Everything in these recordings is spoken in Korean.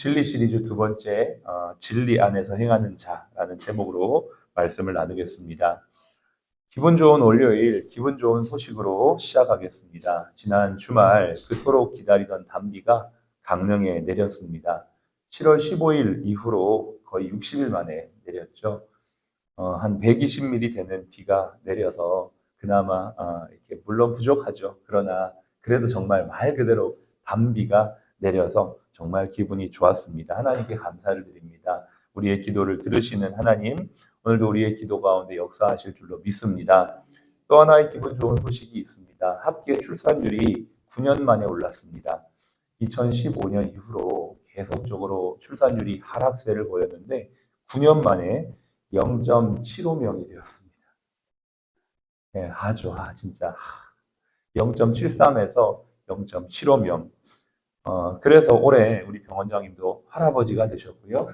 진리 시리즈 두 번째 진리 안에서 행하는 자라는 제목으로 말씀을 나누겠습니다. 기분 좋은 월요일, 기분 좋은 소식으로 시작하겠습니다. 지난 주말 그토록 기다리던 단비가 강릉에 내렸습니다. 7월 15일 이후로 거의 60일 만에 내렸죠. 한 120mm 되는 비가 내려서 그나마 이렇게 물론 부족하죠. 그러나 그래도 정말 말 그대로 단비가 내려서 정말 기분이 좋았습니다. 하나님께 감사를 드립니다. 우리의 기도를 들으시는 하나님, 오늘도 우리의 기도 가운데 역사하실 줄로 믿습니다. 또 하나의 기분 좋은 소식이 있습니다. 합계 출산율이 9년 만에 올랐습니다. 2015년 이후로 계속적으로 출산율이 하락세를 보였는데 9년 만에 0.75명이 되었습니다. 네, 진짜 0.73에서 0.75명. 그래서 올해 우리 병원장님도 할아버지가 되셨고요.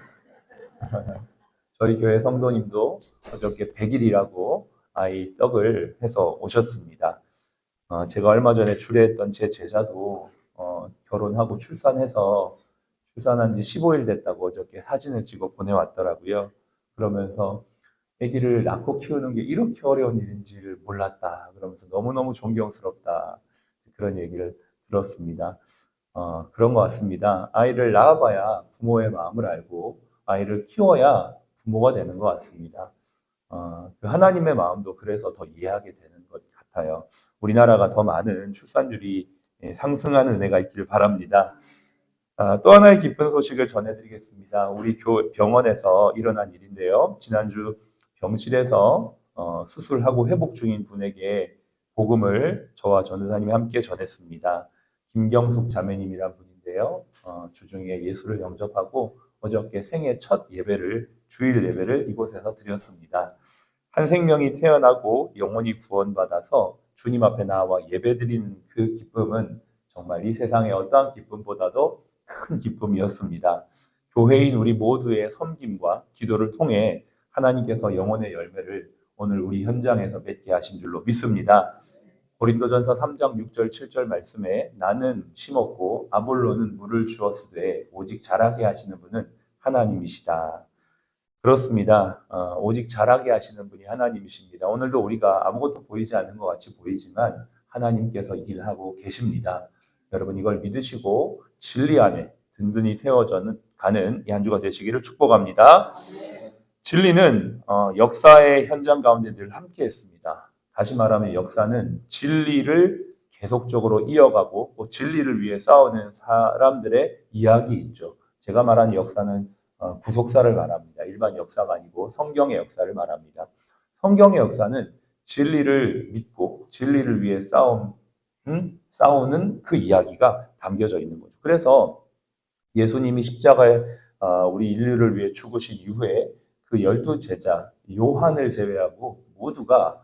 저희 교회 성도님도 어저께 100일이라고 아이 떡을 해서 오셨습니다. 제가 얼마 전에 주례했던 제 제자도 결혼하고 출산한 지 15일 됐다고 어저께 사진을 찍어 보내왔더라고요. 그러면서 아기를 낳고 키우는 게 이렇게 어려운 일인지를 몰랐다. 그러면서 너무너무 존경스럽다. 그런 얘기를 들었습니다. 그런 것 같습니다. 아이를 낳아봐야 부모의 마음을 알고 아이를 키워야 부모가 되는 것 같습니다. 그 하나님의 마음도 그래서 더 이해하게 되는 것 같아요. 우리나라가 더 많은 출산율이 상승하는 은혜가 있기를 바랍니다. 또 하나의 기쁜 소식을 전해드리겠습니다. 우리 병원에서 일어난 일인데요. 지난주 병실에서 수술하고 회복 중인 분에게 복음을 저와 전도사님이 함께 전했습니다. 김경숙 자매님이란 분인데요. 주중에 예수를 영접하고 어저께 생애 첫 주일 예배를 이곳에서 드렸습니다. 한 생명이 태어나고 영혼이 구원받아서 주님 앞에 나와 예배드리는 그 기쁨은 정말 이 세상의 어떠한 기쁨보다도 큰 기쁨이었습니다. 교회인 우리 모두의 섬김과 기도를 통해 하나님께서 영혼의 열매를 오늘 우리 현장에서 맺게 하신 줄로 믿습니다. 고린도전서 3장 6절 7절 말씀에 나는 심었고 아볼로는 물을 주었으되 오직 자라게 하시는 분은 하나님이시다. 그렇습니다. 오직 자라게 하시는 분이 하나님이십니다. 오늘도 우리가 아무것도 보이지 않는 것 같이 보이지만 하나님께서 일하고 계십니다. 여러분 이걸 믿으시고 진리 안에 든든히 세워져 가는 이 한 주가 되시기를 축복합니다. 진리는 역사의 현장 가운데 늘 함께 했습니다. 다시 말하면 역사는 진리를 계속적으로 이어가고 또 진리를 위해 싸우는 사람들의 이야기이죠. 제가 말하는 역사는 구속사를 말합니다. 일반 역사가 아니고 성경의 역사를 말합니다. 성경의 역사는 진리를 믿고 진리를 위해 싸우는 그 이야기가 담겨져 있는 거죠. 그래서 예수님이 십자가에 우리 인류를 위해 죽으신 이후에 그 12제자 요한을 제외하고 모두가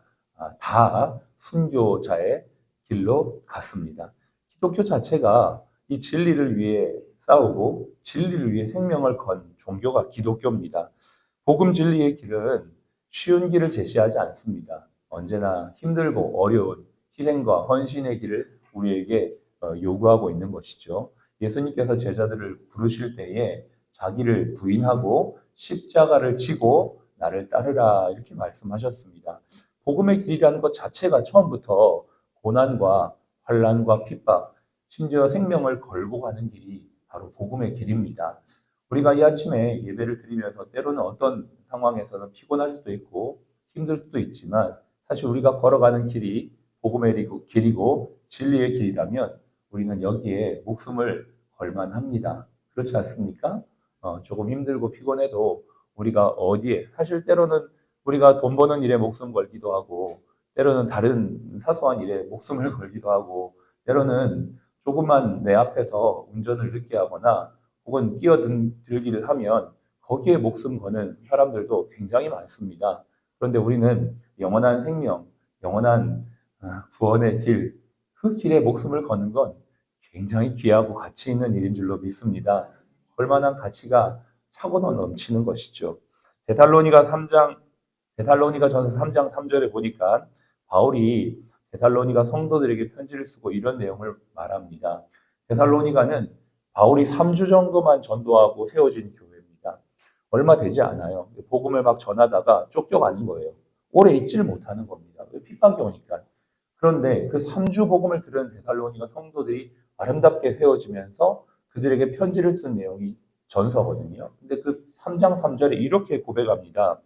다 순교자의 길로 갔습니다. 기독교 자체가 이 진리를 위해 싸우고 진리를 위해 생명을 건 종교가 기독교입니다. 복음 진리의 길은 쉬운 길을 제시하지 않습니다. 언제나 힘들고 어려운 희생과 헌신의 길을 우리에게 요구하고 있는 것이죠. 예수님께서 제자들을 부르실 때에 자기를 부인하고 십자가를 지고 나를 따르라 이렇게 말씀하셨습니다. 복음의 길이라는 것 자체가 처음부터 고난과 환난과 핍박, 심지어 생명을 걸고 가는 길이 바로 복음의 길입니다. 우리가 이 아침에 예배를 드리면서 때로는 어떤 상황에서는 피곤할 수도 있고 힘들 수도 있지만 사실 우리가 걸어가는 길이 복음의 길이고 진리의 길이라면 우리는 여기에 목숨을 걸만합니다. 그렇지 않습니까? 조금 힘들고 피곤해도 우리가 어디에 사실 때로는 우리가 돈 버는 일에 목숨 걸기도 하고 때로는 다른 사소한 일에 목숨을 걸기도 하고 때로는 조금만 내 앞에서 운전을 늦게 하거나 혹은 끼어들기를 하면 거기에 목숨 거는 사람들도 굉장히 많습니다. 그런데 우리는 영원한 생명, 영원한 구원의 길, 그 길에 목숨을 거는 건 굉장히 귀하고 가치 있는 일인 줄로 믿습니다. 얼마나 가치가 차고도 넘치는 것이죠. 데살로니가전서 3장 3절에 보니까 바울이 데살로니가 성도들에게 편지를 쓰고 이런 내용을 말합니다. 데살로니가는 바울이 3주 정도만 전도하고 세워진 교회입니다. 얼마 되지 않아요. 복음을 막 전하다가 쫓겨가는 거예요. 오래 있지를 못하는 겁니다. 핍박이 오니까. 그런데 그 3주 복음을 들은 데살로니가 성도들이 아름답게 세워지면서 그들에게 편지를 쓴 내용이 전서거든요. 근데 그 3장 3절에 이렇게 고백합니다.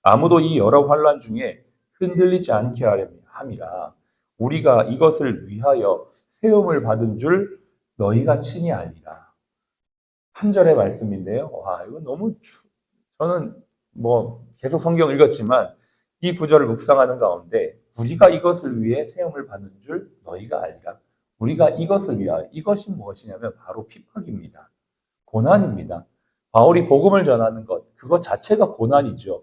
아무도 이 여러 환난 중에 흔들리지 않게 함이라. 우리가 이것을 위하여 세움을 받은 줄 너희가 친히 알리라. 한 절의 말씀인데요. 와, 이거 너무 저는 뭐 계속 성경 읽었지만 이 구절을 묵상하는 가운데 우리가 이것을 위해 세움을 받는 줄 너희가 알리라. 우리가 이것을 위하여, 이것이 무엇이냐면 바로 핍박입니다. 고난입니다. 바울이 복음을 전하는 것, 그것 자체가 고난이죠.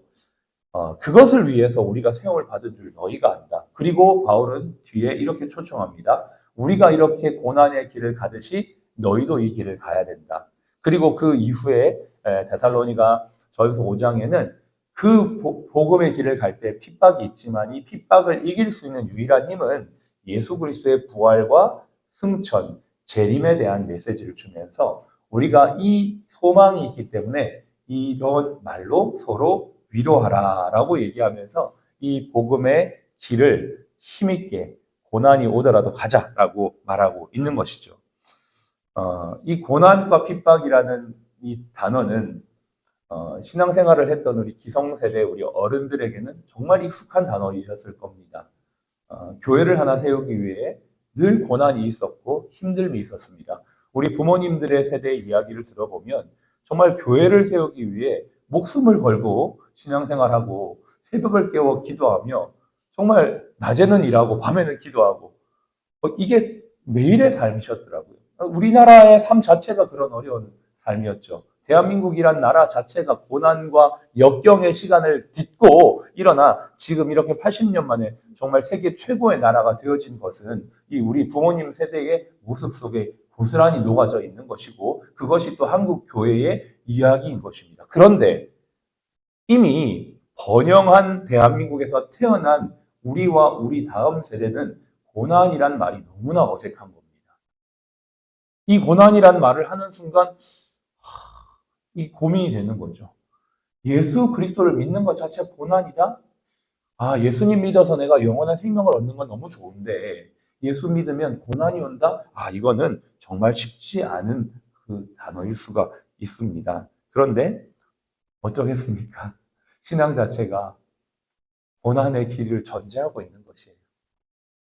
그것을 위해서 우리가 세움을 받은 줄 너희가 안다. 그리고 바울은 뒤에 이렇게 초청합니다. 우리가 이렇게 고난의 길을 가듯이 너희도 이 길을 가야 된다. 그리고 그 이후에 데살로니가 전서 5장에는 그 복음의 길을 갈 때 핍박이 있지만 이 핍박을 이길 수 있는 유일한 힘은 예수 그리스도의 부활과 승천, 재림에 대한 메시지를 주면서 우리가 이 소망이 있기 때문에 이런 말로 서로 위로하라라고 얘기하면서 이 복음의 길을 힘있게 고난이 오더라도 가자라고 말하고 있는 것이죠. 이 고난과 핍박이라는 이 단어는 신앙생활을 했던 우리 기성세대 우리 어른들에게는 정말 익숙한 단어이셨을 겁니다. 교회를 하나 세우기 위해 늘 고난이 있었고 힘듦이 있었습니다. 우리 부모님들의 세대의 이야기를 들어보면 정말 교회를 세우기 위해 목숨을 걸고 신앙생활하고 새벽을 깨워 기도하며 정말 낮에는 일하고 밤에는 기도하고 이게 매일의 삶이셨더라고요. 우리나라의 삶 자체가 그런 어려운 삶이었죠. 대한민국이란 나라 자체가 고난과 역경의 시간을 딛고 일어나 지금 이렇게 80년 만에 정말 세계 최고의 나라가 되어진 것은 이 우리 부모님 세대의 모습 속에 고스란히 녹아져 있는 것이고 그것이 또 한국 교회의 이야기인 것입니다. 그런데 이미 번영한 대한민국에서 태어난 우리와 우리 다음 세대는 고난이란 말이 너무나 어색한 겁니다. 이 고난이란 말을 하는 순간 이 고민이 되는 거죠. 예수 그리스도를 믿는 것 자체가 고난이다? 예수님 믿어서 내가 영원한 생명을 얻는 건 너무 좋은데 예수 믿으면 고난이 온다? 이거는 정말 쉽지 않은 그 단어일 수가 있습니다. 그런데 어쩌겠습니까? 신앙 자체가 고난의 길을 전제하고 있는 것이에요.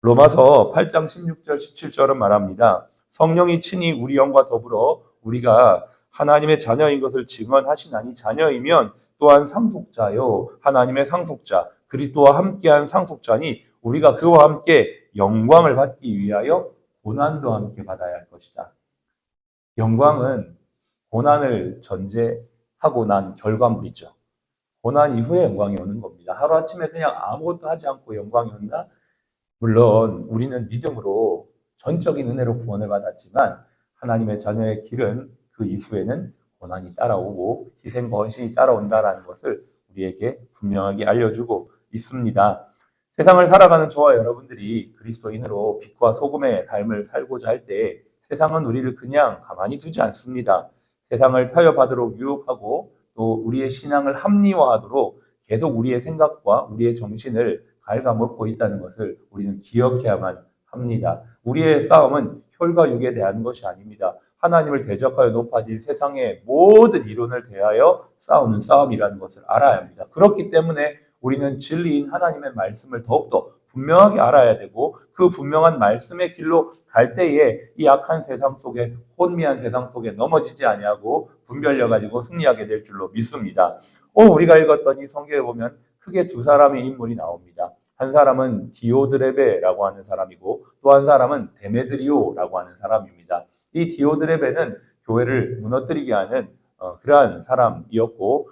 로마서 8장 16절, 17절은 말합니다. 성령이 친히 우리 영과 더불어 우리가 하나님의 자녀인 것을 증언하시나니 자녀이면 또한 상속자요 하나님의 상속자 그리스도와 함께한 상속자니 우리가 그와 함께 영광을 받기 위하여 고난도 함께 받아야 할 것이다. 영광은 고난을 전제하고 난 결과물이죠. 고난 이후에 영광이 오는 겁니다. 하루아침에 그냥 아무것도 하지 않고 영광이 온다? 물론 우리는 믿음으로 전적인 은혜로 구원을 받았지만 하나님의 자녀의 길은 그 이후에는 고난이 따라오고 희생과 헌신이 따라온다라는 것을 우리에게 분명하게 알려주고 있습니다. 세상을 살아가는 저와 여러분들이 그리스도인으로 빛과 소금의 삶을 살고자 할 때 세상은 우리를 그냥 가만히 두지 않습니다. 세상을 타협하도록 유혹하고 또 우리의 신앙을 합리화하도록 계속 우리의 생각과 우리의 정신을 갉아먹고 있다는 것을 우리는 기억해야만 합니다. 우리의 싸움은 혈과 육에 대한 것이 아닙니다. 하나님을 대적하여 높아진 세상의 모든 이론을 대하여 싸우는 싸움이라는 것을 알아야 합니다. 그렇기 때문에 우리는 진리인 하나님의 말씀을 더욱더 분명하게 알아야 되고 그 분명한 말씀의 길로 갈 때에 이 악한 세상 속에 혼미한 세상 속에 넘어지지 아니하고 분별려 가지고 승리하게 될 줄로 믿습니다. 우리가 읽었던 이 성경에 보면 크게 두 사람의 인물이 나옵니다. 한 사람은 디오드레베라고 하는 사람이고 또 한 사람은 데메드리오라고 하는 사람입니다. 이 디오드레베는 교회를 무너뜨리게 하는 그러한 사람이었고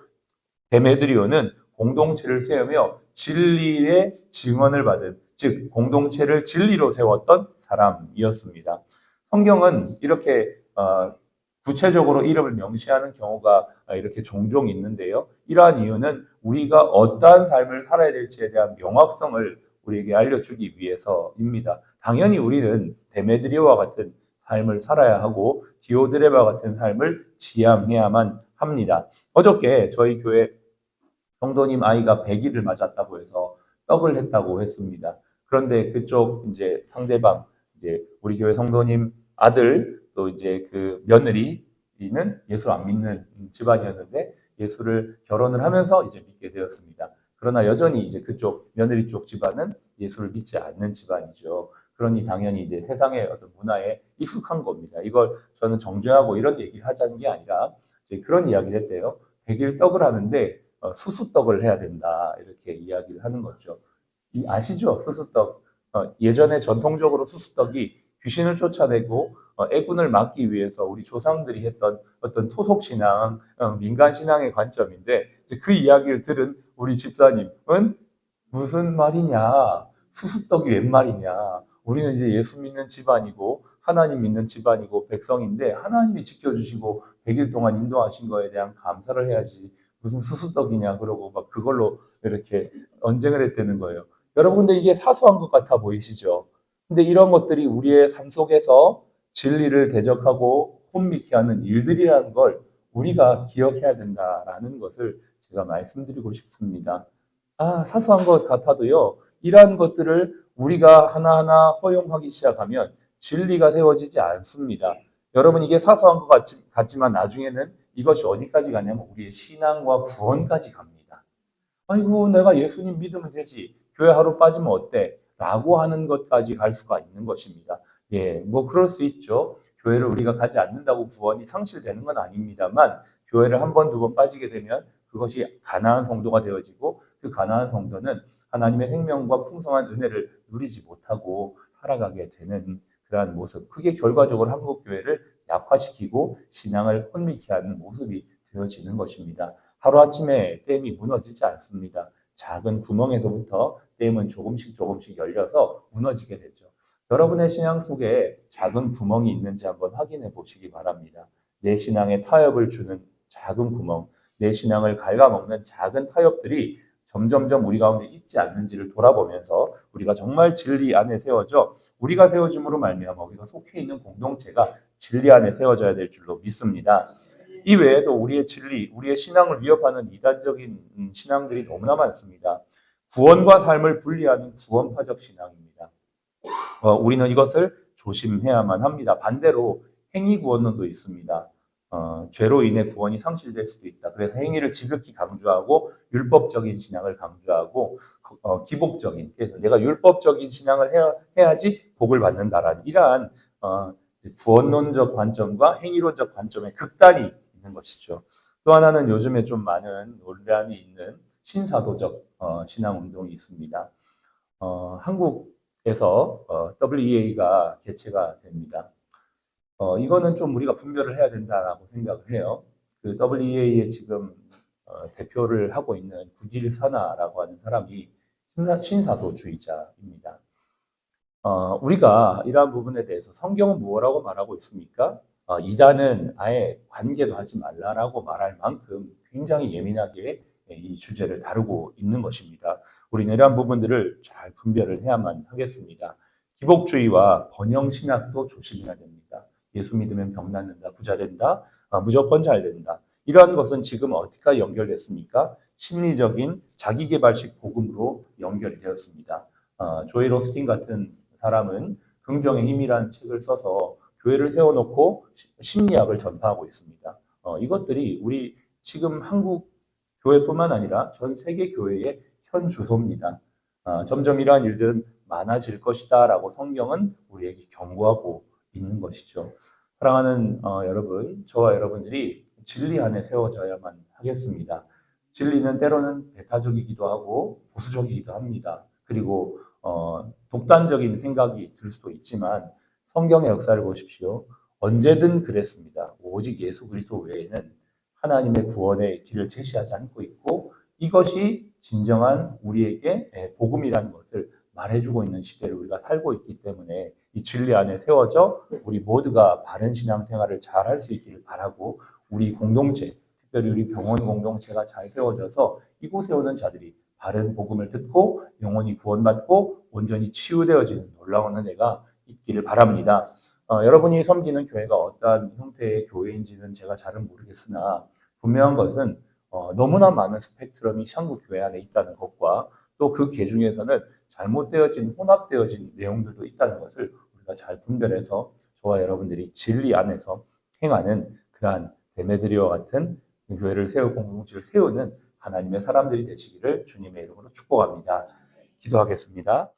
데메드리오는 공동체를 세우며 진리의 증언을 받은 즉 공동체를 진리로 세웠던 사람이었습니다. 성경은 이렇게 구체적으로 이름을 명시하는 경우가 이렇게 종종 있는데요. 이러한 이유는 우리가 어떠한 삶을 살아야 될지에 대한 명확성을 우리에게 알려주기 위해서입니다. 당연히 우리는 데메드리오와 같은 삶을 살아야 하고 디오드레바 같은 삶을 지향해야만 합니다. 어저께 저희 교회 성도님 아이가 100일을 맞았다고 해서 떡을 했다고 했습니다. 그런데 그쪽 이제 상대방 이제 우리 교회 성도님 아들 또 이제 그 며느리는 예수 안 믿는 집안이었는데 예수를 결혼을 하면서 이제 믿게 되었습니다. 그러나 여전히 이제 그쪽 며느리 쪽 집안은 예수를 믿지 않는 집안이죠. 그러니 당연히 이제 세상의 어떤 문화에 익숙한 겁니다. 이걸 저는 정죄하고 이런 얘기를 하자는 게 아니라 이제 그런 이야기를 했대요. 100일 떡을 하는데 수수떡을 해야 된다 이렇게 이야기를 하는 거죠. 아시죠? 수수떡. 예전에 전통적으로 수수떡이 귀신을 쫓아내고 애군을 막기 위해서 우리 조상들이 했던 어떤 토속신앙, 민간신앙의 관점인데 그 이야기를 들은 우리 집사님은 무슨 말이냐? 수수떡이 웬 말이냐? 우리는 이제 예수 믿는 집안이고 하나님 믿는 집안이고 백성인데 하나님이 지켜주시고 100일 동안 인도하신 거에 대한 감사를 해야지. 무슨 수수떡이냐 그러고 막 그걸로 이렇게 언쟁을 했다는 거예요. 여러분들 이게 사소한 것 같아 보이시죠? 근데 이런 것들이 우리의 삶 속에서 진리를 대적하고 혼미케 하는 일들이라는 걸 우리가 기억해야 된다라는 것을 제가 말씀드리고 싶습니다. 사소한 것 같아도요, 이러한 것들을 우리가 하나하나 허용하기 시작하면 진리가 세워지지 않습니다. 여러분, 이게 사소한 것 같지만 나중에는 이것이 어디까지 가냐면 우리의 신앙과 구원까지 갑니다. 아이고, 내가 예수님 믿으면 되지. 교회 하루 빠지면 어때? 라고 하는 것까지 갈 수가 있는 것입니다. 예, 뭐 그럴 수 있죠. 교회를 우리가 가지 않는다고 구원이 상실되는 건 아닙니다만 교회를 한 번, 두 번 빠지게 되면 그것이 가나안 성도가 되어지고 그 가나안 성도는 하나님의 생명과 풍성한 은혜를 누리지 못하고 살아가게 되는 그러한 모습. 그게 결과적으로 한국 교회를 약화시키고 신앙을 혼미케 하는 모습이 되어지는 것입니다. 하루아침에 댐이 무너지지 않습니다. 작은 구멍에서부터 댐은 조금씩 열려서 무너지게 되죠. 여러분의 신앙 속에 작은 구멍이 있는지 한번 확인해 보시기 바랍니다. 내 신앙에 타협을 주는 작은 구멍, 내 신앙을 갉아먹는 작은 타협들이 점점점 우리 가운데 있지 않는지를 돌아보면서 우리가 정말 진리 안에 세워져 우리가 세워짐으로 말미암아 우리가 속해 있는 공동체가 진리 안에 세워져야 될 줄로 믿습니다. 이 외에도 우리의 진리, 우리의 신앙을 위협하는 이단적인 신앙들이 너무나 많습니다. 구원과 삶을 분리하는 구원파적 신앙입니다. 우리는 이것을 조심해야만 합니다. 반대로 행위 구원론도 있습니다. 죄로 인해 구원이 상실될 수도 있다. 그래서 행위를 지극히 강조하고 율법적인 신앙을 강조하고 기복적인, 그래서 내가 율법적인 신앙을 해야지 복을 받는다라는 이러한 구원론적 관점과 행위론적 관점의 극단이 있는 것이죠. 또 하나는 요즘에 좀 많은 논란이 있는 신사도적 신앙 운동이 있습니다. 한국에서 WEA가 개최가 됩니다. 이거는 좀 우리가 분별을 해야 된다라고 생각을 해요. 그 WEA의 지금 대표를 하고 있는 구딜사나라고 하는 사람이 신사도주의자입니다. 우리가 이러한 부분에 대해서 성경은 무엇라고 말하고 있습니까? 이단은 아예 관계도 하지 말라라고 말할 만큼 굉장히 예민하게 이 주제를 다루고 있는 것입니다. 우리는 이러한 부분들을 잘 분별을 해야만 하겠습니다. 기복주의와 번영신학도 조심해야 됩니다. 예수 믿으면 병 낫는다, 부자 된다, 무조건 잘 된다. 이러한 것은 지금 어디까지 연결됐습니까? 심리적인 자기개발식 복음으로 연결이 되었습니다. 조엘 오스틴 같은 사람은 긍정의 힘이라는 책을 써서 교회를 세워놓고 심리학을 전파하고 있습니다. 이것들이 우리 지금 한국 교회뿐만 아니라 전 세계 교회의 현 주소입니다. 점점 이러한 일들은 많아질 것이다 라고 성경은 우리에게 경고하고 있는 것이죠. 사랑하는 여러분, 저와 여러분들이 진리 안에 세워져야만 하겠습니다. 진리는 때로는 배타적이기도 하고 보수적이기도 합니다. 그리고 독단적인 생각이 들 수도 있지만 성경의 역사를 보십시오. 언제든 그랬습니다. 오직 예수 그리스도 외에는 하나님의 구원의 길을 제시하지 않고 있고 이것이 진정한 우리에게 복음이라는 것을 말해주고 있는 시대를 우리가 살고 있기 때문에 이 진리 안에 세워져 우리 모두가 바른 신앙생활을 잘 할 수 있기를 바라고 우리 공동체, 특별히 우리 병원 공동체가 잘 세워져서 이곳에 오는 자들이 바른 복음을 듣고 영혼이 구원받고 온전히 치유되어지는 놀라운 은혜가 있기를 바랍니다. 여러분이 섬기는 교회가 어떠한 형태의 교회인지는 제가 잘은 모르겠으나 분명한 것은 너무나 많은 스펙트럼이 샹구 교회 안에 있다는 것과 또 그 개 중에서는 잘못되어진 혼합되어진 내용들도 있다는 것을 우리가 잘 분별해서 저와 여러분들이 진리 안에서 행하는 그러한 데메드리와 같은 교회를 세우고 공동체를 세우는 하나님의 사람들이 되시기를 주님의 이름으로 축복합니다. 기도하겠습니다.